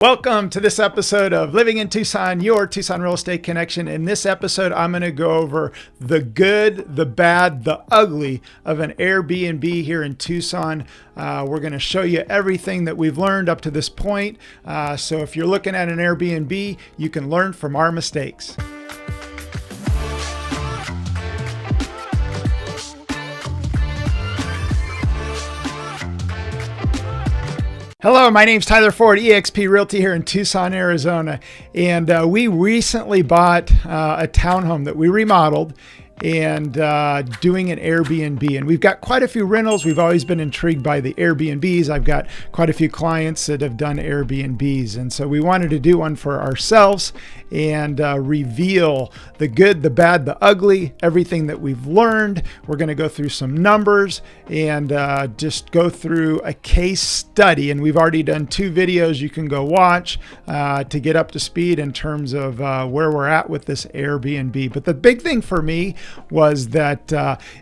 Welcome to this episode of Living in Tucson, your Tucson real estate connection. In this episode, I'm going to go over the good, the bad, the ugly of an Airbnb here in Tucson. We're going to show you everything that we've learned up to this point. So if you're looking at an Airbnb, you can learn from our mistakes. Hello, my name's Tyler Ford, eXp Realty here in Tucson, Arizona. And we recently bought a townhome that we remodeled and doing an Airbnb. And we've got quite a few rentals. We've always been intrigued by the Airbnbs. I've got quite a few clients that have done Airbnbs. And so we wanted to do one for ourselves and reveal the good, the bad, the ugly, everything that we've learned. We're going to go through some numbers and just go through a case study. And we've already done 2 videos you can go watch to get up to speed in terms of where we're at with this Airbnb. But the big thing for me was that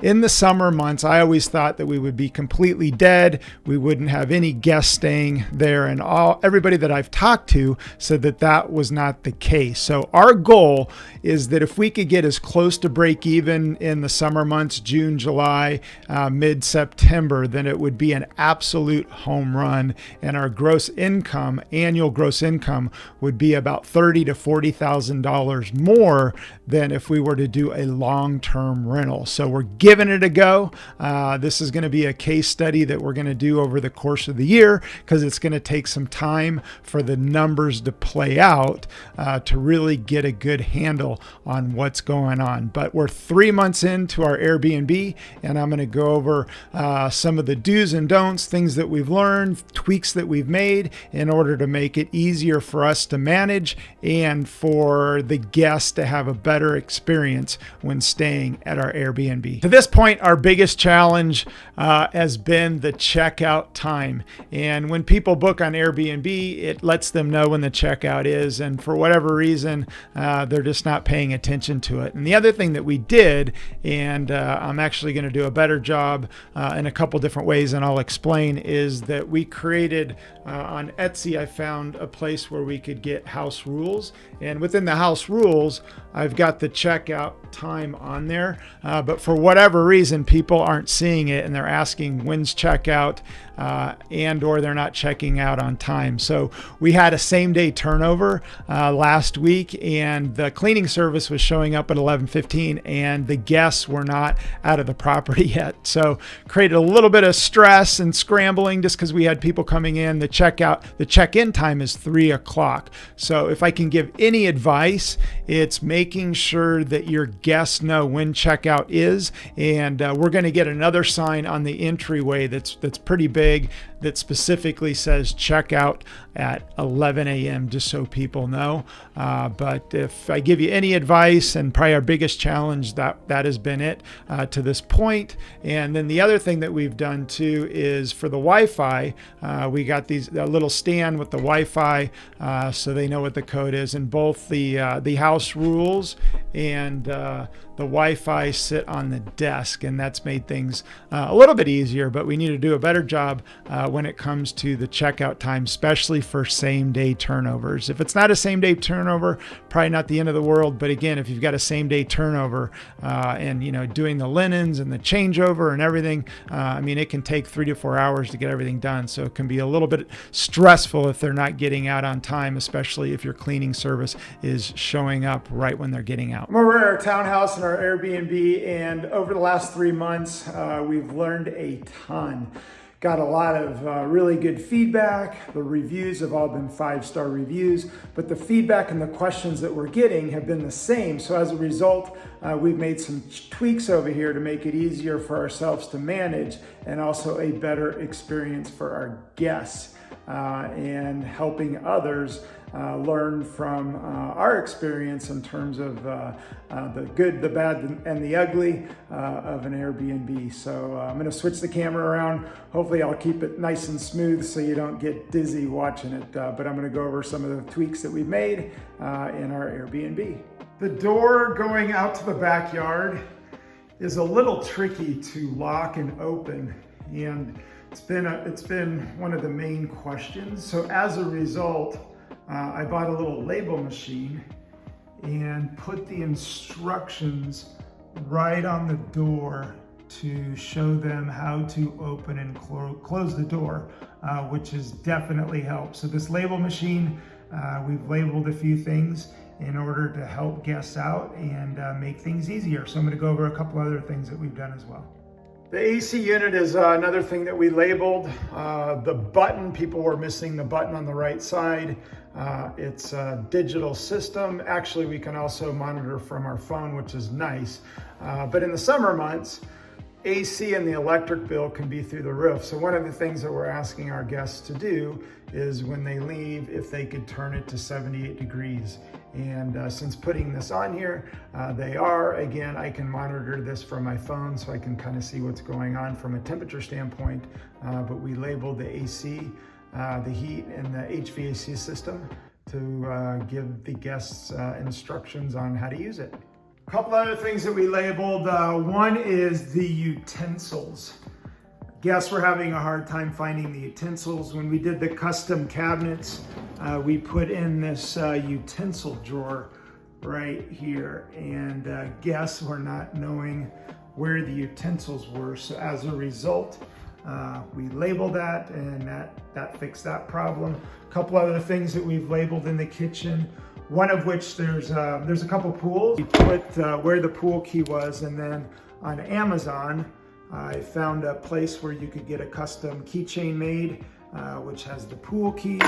in the summer months, I always thought that we would be completely dead. We wouldn't have any guests staying there, and everybody that I've talked to said that that was not the case. So our goal is that if we could get as close to break even in the summer months, June, July, mid-September, then it would be an absolute home run, and our gross income, annual gross income, would be about $30,000 to $40,000 more than if we were to do a long-term rental. So we're giving it a go. This is going to be a case study that we're going to do over the course of the year because it's going to take some time for the numbers to play out to really get a good handle on what's going on. But we're 3 months into our Airbnb, and I'm going to go over some of the do's and don'ts, things that we've learned, tweaks that we've made in order to make it easier for us to manage and for the guests to have a better experience when staying at our Airbnb. To this point, our biggest challenge has been the checkout time. And when people book on Airbnb, it lets them know when the checkout is. And for whatever reason, they're just not paying attention to it. And the other thing that we did, and I'm actually going to do a better job in a couple different ways, and I'll explain, is that we created on Etsy, I found a place where we could get house rules. And within the house rules, I've got the checkout time on there. But for whatever reason, people aren't seeing it and they're asking when's checkout and or they're not checking out on time. So we had a same day turnover last week, and the cleaning service was showing up at 11:15 and the guests were not out of the property yet. So created a little bit of stress and scrambling just because we had people coming in. The check-in time is 3 o'clock. So if I can give any advice, it's making sure that your guests know when checkout is. And we're going to get another sign on the entryway that's pretty big that specifically says checkout at 11 a.m. just so people know. But if I give you any advice, and probably our biggest challenge, that has been it to this point. And then the other thing that we've done too is for the Wi-Fi, we got a little stand with the Wi-Fi so they know what the code is. And both the house rules and the Wi-Fi sit on the desk, and that's made things a little bit easier, but we need to do a better job when it comes to the checkout time, especially for same day turnovers. If it's not a same day turnover, probably not the end of the world. But again, if you've got a same day turnover and doing the linens and the changeover and everything, it can take 3 to 4 hours to get everything done. So it can be a little bit stressful if they're not getting out on time, especially if your cleaning service is showing up right when they're getting out. We're at our townhouse in our Airbnb, and over the last 3 months, we've learned a ton. Got a lot of really good feedback. The reviews have all been 5-star reviews, but the feedback and the questions that we're getting have been the same. So as a result, we've made some tweaks over here to make it easier for ourselves to manage and also a better experience for our guests and helping others learn from our experience in terms of the good, the bad, and the ugly of an Airbnb. So I'm going to switch the camera around. Hopefully I'll keep it nice and smooth so you don't get dizzy watching it. But I'm going to go over some of the tweaks that we've made in our Airbnb. The door going out to the backyard is a little tricky to lock and open, and it's been one of the main questions. So as a result, I bought a little label machine and put the instructions right on the door to show them how to open and close the door, which has definitely helped. So this label machine, we've labeled a few things in order to help guests out and make things easier. So I'm going to go over a couple other things that we've done as well. The AC unit is another thing that we labeled. The button, people were missing the button on the right side. It's a digital system. Actually, we can also monitor from our phone, which is nice. But in the summer months, AC and the electric bill can be through the roof. So one of the things that we're asking our guests to do is when they leave, if they could turn it to 78 degrees. And since putting this on here, they are. Again, I can monitor this from my phone so I can kind of see what's going on from a temperature standpoint. But we labeled the AC, the heat, and the HVAC system to give the guests instructions on how to use it. A couple other things that we labeled. One is the utensils. Guests were having a hard time finding the utensils. When we did the custom cabinets, we put in this utensil drawer right here, and guests were not knowing where the utensils were. So as a result, we labeled that, and that fixed that problem. A couple other things that we've labeled in the kitchen. One of which there's a couple pools. We put where the pool key was, and then on Amazon, I found a place where you could get a custom keychain made, which has the pool key.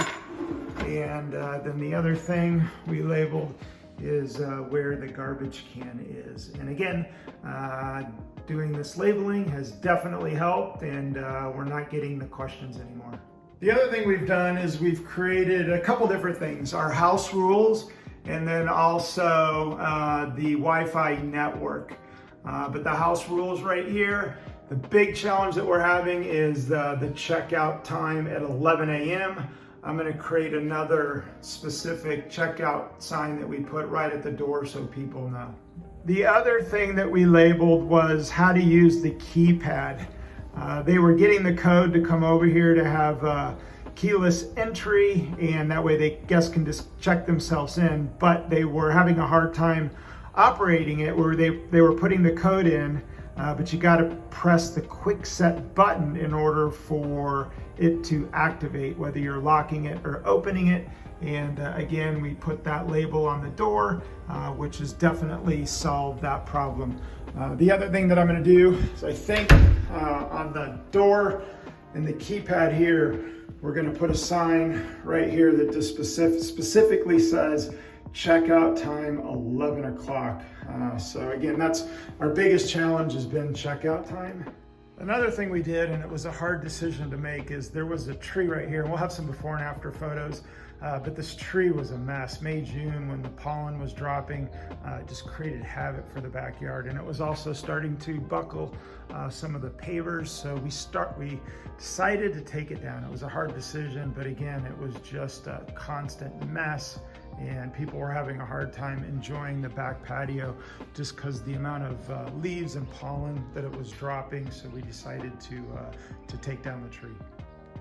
And then the other thing we labeled is where the garbage can is. And again, doing this labeling has definitely helped, and we're not getting the questions anymore. The other thing we've done is we've created a couple different things, our house rules, and then also the Wi-Fi network. But the house rules right here, the big challenge that we're having is the checkout time at 11 a.m. I'm gonna create another specific checkout sign that we put right at the door so people know. The other thing that we labeled was how to use the keypad. They were getting the code to come over here to have keyless entry, and that way the guests can just check themselves in, but they were having a hard time operating it where they were putting the code in, but you got to press the quick set button in order for it to activate, whether you're locking it or opening it. And again, we put that label on the door, which has definitely solved that problem. The other thing that I'm going to do is I think on the door and the keypad here, we're going to put a sign right here that just specifically says checkout time 11 o'clock. So again, that's our biggest challenge has been checkout time. Another thing we did, and it was a hard decision to make, is there was a tree right here, and we'll have some before and after photos, but this tree was a mess. May, June, when the pollen was dropping, it just created havoc for the backyard, and it was also starting to buckle some of the pavers, so we decided to take it down. It was a hard decision, but again, it was just a constant mess, and people were having a hard time enjoying the back patio just because the amount of leaves and pollen that it was dropping. So we decided to take down the tree.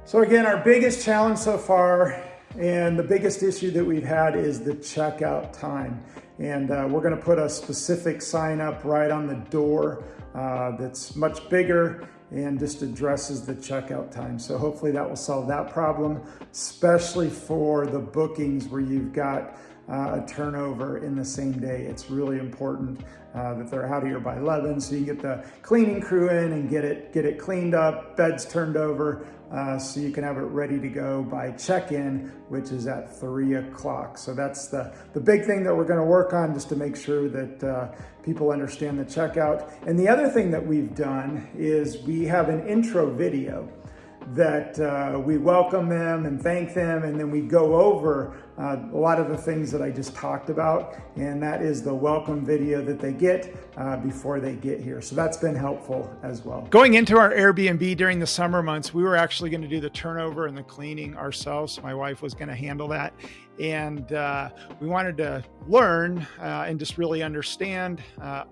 So again, our biggest challenge so far and the biggest issue that we've had is the checkout time. And we're gonna put a specific sign up right on the door that's much bigger and just addresses the checkout time. So hopefully that will solve that problem, especially for the bookings where you've got a turnover in the same day. It's really important that they're out of here by 11 so you can get the cleaning crew in and get it cleaned up, beds turned over, so you can have it ready to go by check-in, which is at 3 o'clock. So that's the big thing that we're gonna work on, just to make sure that people understand the checkout. And the other thing that we've done is we have an intro video that we welcome them and thank them, and then we go over a lot of the things that I just talked about, and that is the welcome video that they get before they get here. So that's been helpful as well. Going into our Airbnb during the summer months, we were actually going to do the turnover and the cleaning ourselves. My wife was going to handle that, And we wanted to learn and just really understand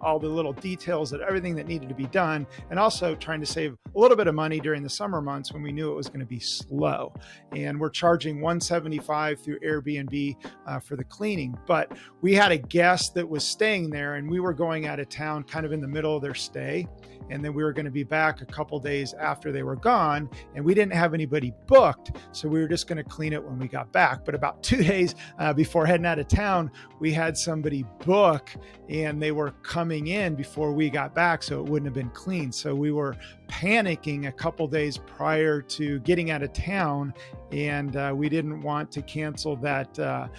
all the little details of everything that needed to be done, and also trying to save a little bit of money during the summer months when we knew it was going to be slow. And we're charging $175 through Airbnb for the cleaning. But we had a guest that was staying there, and we were going out of town kind of in the middle of their stay. And then we were going to be back a couple days after they were gone, and we didn't have anybody booked. So we were just going to clean it when we got back. But about 2 days before heading out of town, we had somebody book, and they were coming in before we got back, so it wouldn't have been clean. So we were panicking a couple days prior to getting out of town, and we didn't want to cancel that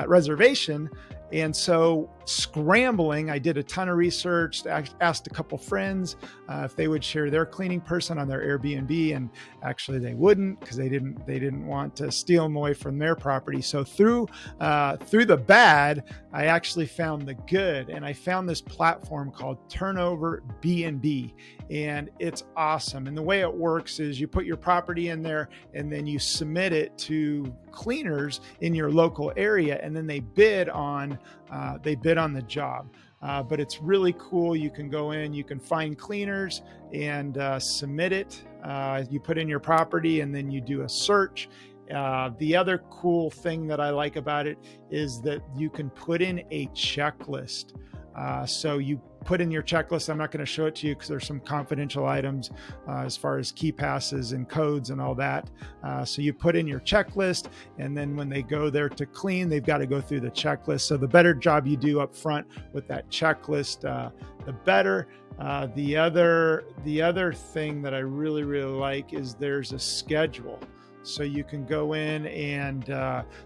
reservation. And so scrambling, I did a ton of research, asked a couple friends if they would share their cleaning person on their Airbnb, and actually they wouldn't, because they didn't want to steal them away from their property. So through the bad, I actually found the good, and I found this platform called TurnoverBnb, and it's awesome. And the way it works is you put your property in there, and then you submit it to cleaners in your local area, and then they bid on the job. But it's really cool. You can go in, you can find cleaners and submit it. You put in your property, and then you do a search. The other cool thing that I like about it is that you can put in a checklist. So you put in your checklist. I'm not going to show it to you because there's some confidential items as far as key passes and codes and all that. So you put in your checklist, and then when they go there to clean, they've got to go through the checklist. So the better job you do up front with that checklist, the better. The other thing that I really, really like is there's a schedule. So you can go in, and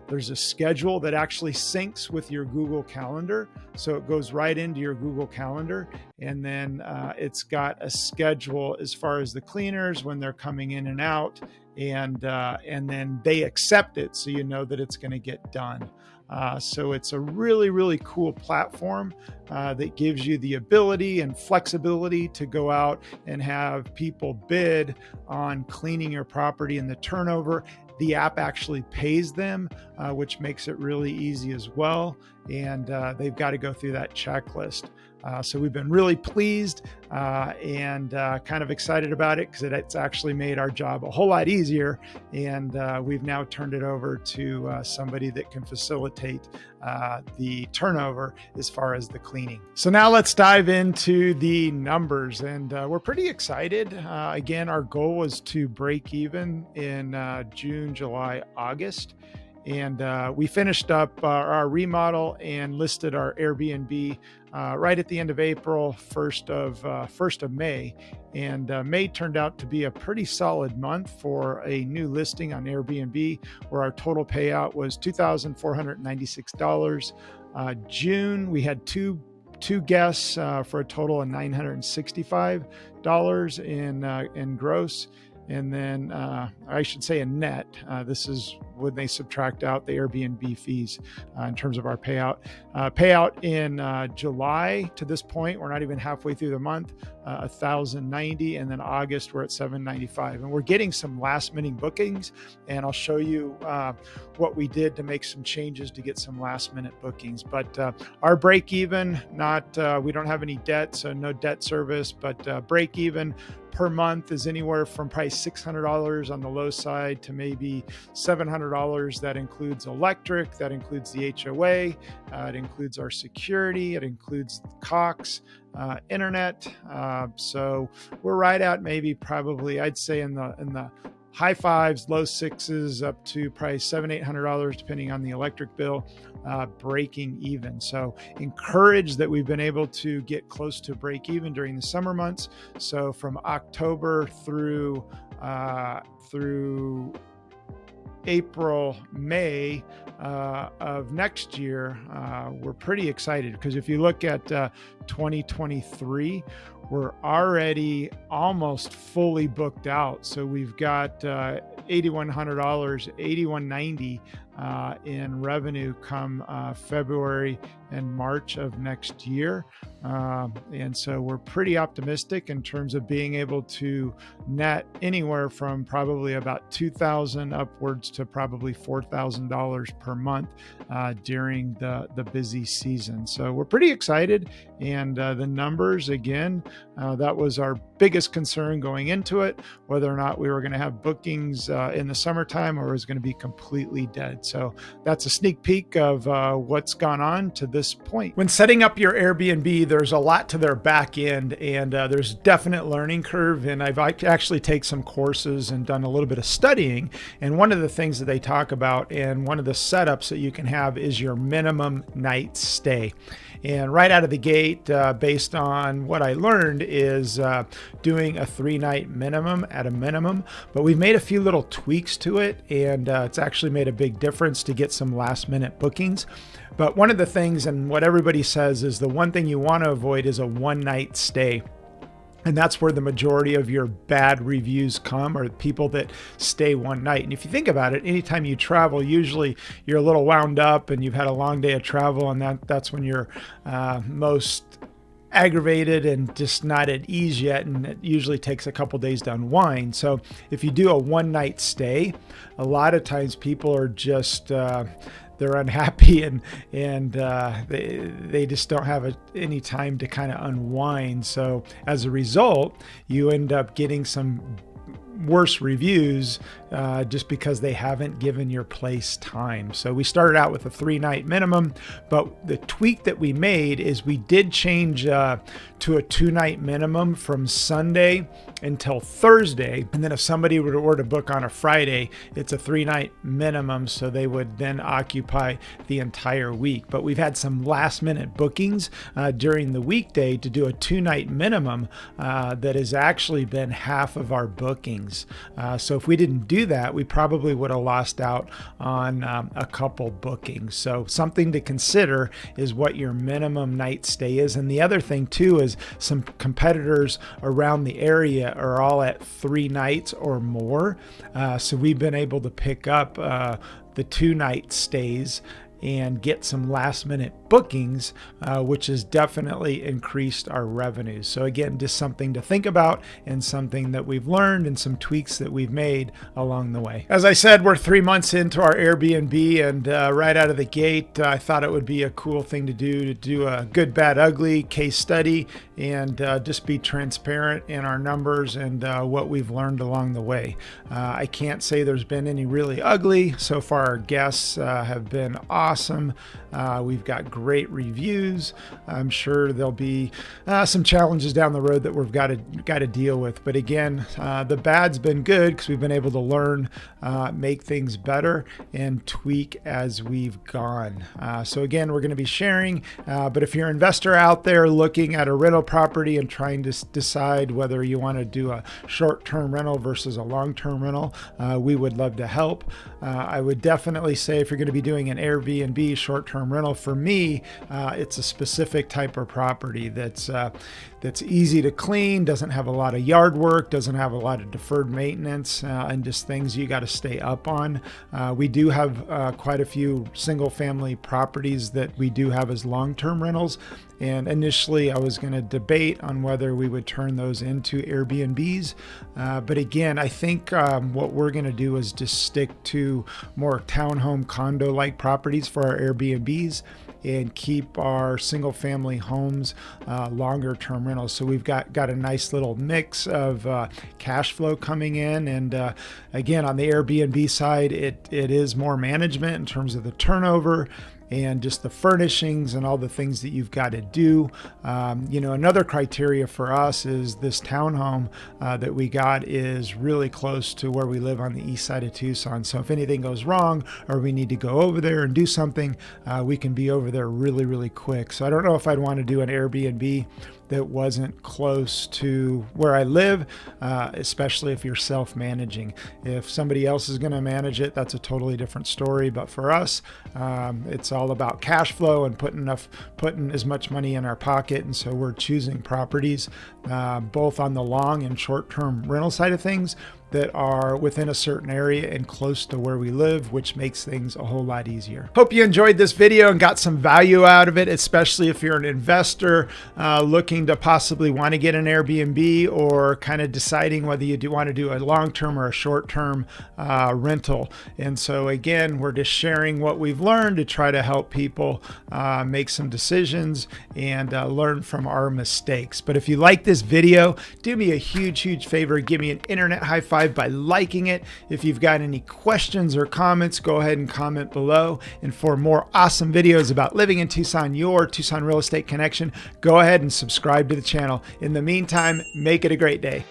there's a schedule that actually syncs with your Google Calendar. So it goes right into your Google Calendar, and then it's got a schedule as far as the cleaners when they're coming in and out, and then they accept it, so you know that it's going to get done. So it's a really, really cool platform that gives you the ability and flexibility to go out and have people bid on cleaning your property and the turnover. The app actually pays them, which makes it really easy as well. And they've got to go through that checklist. So we've been really pleased and kind of excited about it, because it's actually made our job a whole lot easier. And we've now turned it over to somebody that can facilitate the turnover as far as the cleaning. So now let's dive into the numbers, and we're pretty excited. Again, our goal was to break even in June, July, August. And we finished up our remodel and listed our Airbnb right at the end of April, 1st of May. And May turned out to be a pretty solid month for a new listing on Airbnb, where our total payout was $2,496. June, we had two guests for a total of $965 in gross. And then I should say a net. This is when they subtract out the Airbnb fees in terms of our payout. Payout in July to this point, we're not even halfway through the month, $1,090, and then August we're at $795. And we're getting some last minute bookings, and I'll show you what we did to make some changes to get some last minute bookings. But our break even, we don't have any debt, so no debt service, but break even per month is anywhere from probably $600 on the low side to maybe $700. That includes electric, that includes the HOA, it includes our security, it includes Cox, internet. So we're right at maybe probably, I'd say in the high fives, low sixes, up to probably $700-800, depending on the electric bill, breaking even. So encouraged that we've been able to get close to break even during the summer months. So from October through April, May of next year, we're pretty excited, because if you look at 2023, we're already almost fully booked out. So we've got $8,100, $8,190 in revenue come February and March of next year. And so we're pretty optimistic in terms of being able to net anywhere from probably about $2,000 upwards to probably $4,000 per month during the busy season. So we're pretty excited. And the numbers, again, that was our biggest concern going into it, whether or not we were going to have bookings in the summertime or it was going to be completely dead. So that's a sneak peek of what's gone on to this point. When setting up your Airbnb, there's a lot to their back end, and there's definite learning curve. And I've actually taken some courses and done a little bit of studying. And one of the things that they talk about and one of the setups that you can have is your minimum night stay. And right out of the gate, based on what I learned, is doing a 3-night minimum at a minimum. But we've made a few little tweaks to it, and it's actually made a big difference to get some last-minute bookings. But one of the things, and what everybody says, is the one thing you want to avoid is a 1-night stay. And that's where the majority of your bad reviews come, or people that stay one night. And if you think about it, anytime you travel, usually you're a little wound up and you've had a long day of travel, and that's when you're most aggravated and just not at ease yet, and it usually takes a couple days to unwind. So if you do a 1-night stay, a lot of times people are just they're unhappy and they just don't have any time to kind of unwind. So as a result, you end up getting some worse reviews just because they haven't given your place time. So we started out with a 3-night minimum, but the tweak that we made is we did change to a 2-night minimum from Sunday until Thursday. And then if somebody were to book on a Friday, it's a 3-night minimum. So they would then occupy the entire week. But we've had some last minute bookings during the weekday to do a 2-night minimum that has actually been half of our bookings. So if we didn't do that, we probably would have lost out on a couple bookings. So something to consider is what your minimum night stay is. And the other thing too is some competitors around the area are all at 3 nights or more. So we've been able to pick up the 2-night stays and get some last minute bookings, which has definitely increased our revenues. So again, just something to think about and something that we've learned and some tweaks that we've made along the way. As I said, we're 3 months into our Airbnb, and right out of the gate, I thought it would be a cool thing to do a good, bad, ugly case study and just be transparent in our numbers and what we've learned along the way. I can't say there's been any really ugly. So far, our guests have been awesome. We've got great reviews. I'm sure there'll be some challenges down the road that we've got to deal with. But again, the bad's been good because we've been able to learn, make things better, and tweak as we've gone. So again, we're going to be sharing. But if you're an investor out there looking at a rental property and trying to decide whether you want to do a short-term rental versus a long-term rental, we would love to help. I would definitely say if you're going to be doing an Airbnb short-term rental, for me, it's a specific type of property that's easy to clean, doesn't have a lot of yard work, doesn't have a lot of deferred maintenance, and just things you got to stay up on. We do have quite a few single-family properties that we do have as long-term rentals. And initially, I was going to debate on whether we would turn those into Airbnbs. But again, I think what we're going to do is just stick to more townhome condo-like properties for our Airbnbs and keep our single family homes longer term rentals. So we've got a nice little mix of cash flow coming in. And again, on the Airbnb side, it is more management in terms of the turnover and just the furnishings and all the things that you've got to do. Another criteria for us is this townhome that we got is really close to where we live on the east side of Tucson. So if anything goes wrong or we need to go over there and do something, we can be over there really, really quick. So I don't know if I'd want to do an Airbnb that wasn't close to where I live, especially if you're self-managing. If somebody else is going to manage it, that's a totally different story. But for us, it's all about cash flow and putting as much money in our pocket. And so we're choosing properties both on the long and short-term rental side of things that are within a certain area and close to where we live, which makes things a whole lot easier. Hope you enjoyed this video and got some value out of it, especially if you're an investor looking to possibly want to get an Airbnb, or kind of deciding whether you do want to do a long-term or a short-term rental. And so again, we're just sharing what we've learned to try to help people make some decisions and learn from our mistakes. But if you like this video, do me a huge favor. Give me an internet high five by liking it. If you've got any questions or comments, go ahead and comment below. And for more awesome videos about living in Tucson, your Tucson real estate connection, go ahead and subscribe to the channel. In the meantime, make it a great day.